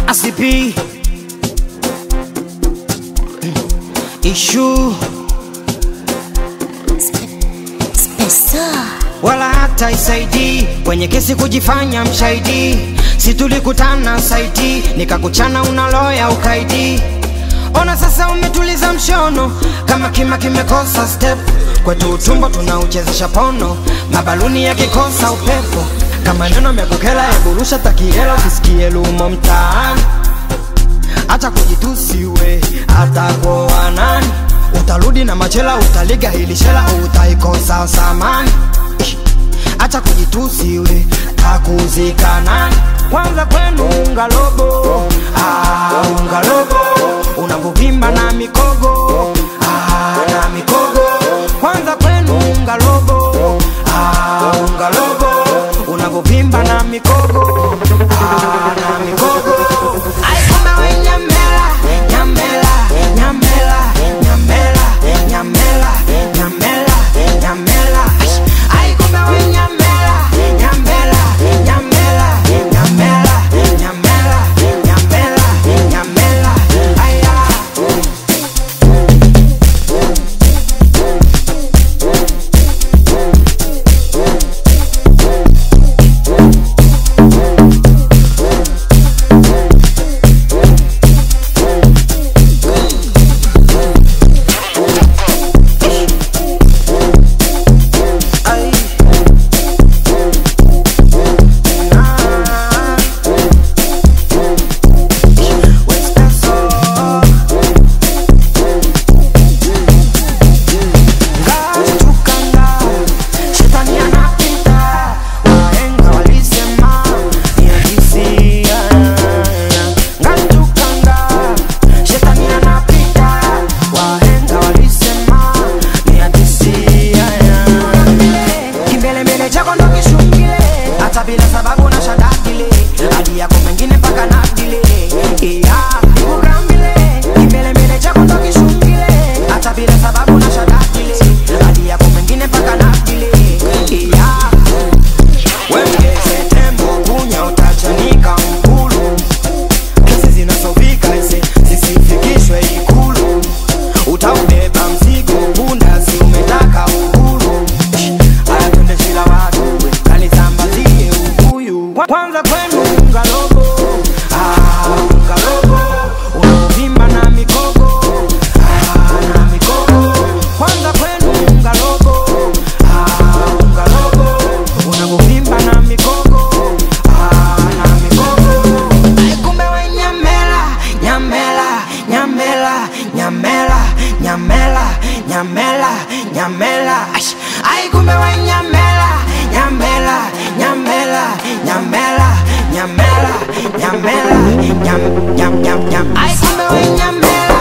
ACP issue wala hata isaidi kwenye kesi kujifanya mshahidi. Si tulikutana saiti nikakuchana unaloya ukaidi. Ona sasa umetuliza mshono kama kima kimekosa step. Kwetu utumbo tunauchezesha pono, mabaluni yakikosa upepo. Kama neno mekukela eburusha takiela ukisikie lumo mtaani. Acha kujitusiwe hata kwa nani. Utarudi na machela utaliga hili shela utaikosa samani. Acha kujitusiwe takuzika nani. Kwanza kwenu ungalobo, ungalobo. Unavuvimba na mikogo, na mikogo. Kwanza kwenu ungalobo, ungalobo. Unavuvimba na mikogo, na mikogo. Aikuma we nyamela, nyamela, nyamela, nyamela, nyamela, nyamela, nyamela. Aikuma we nyamela, nyamela, nyamela, nyamela, nyamela, nyamela, nyamela. Aya. Bila sababu na shadadile hadi yako mengine paka nadile. Ukambile kimbele mbele chako ndo kishungile. Hata bila sababu na shadadile hadi yako mengine paka nadile. Wengeze tembo kunya utachanika mkulu. Kesi zinasofika ise zisifikishwe ikulu. Utaubeba mzigo punda si umetaka uhuru. Haya twende shila watu kanisambazie ubuyu. Kwanza kwenu ungalobo, ungalobo. Unavuvimba na mikogo, na mikogo. Kwanza kwenu ungalobo, ungalobo. Unavuvimba na mikogo, na mikogo. Aikumbe we nyamela, nyamela, nyamela, nyamela, nyamela, nyamela, nyamela. Aikumbe we nyamela, nyamela, nyamela, nyamela, nyamela, nyamela, nyam, nyam, nyam, nyam. Aikumbe we nyamela,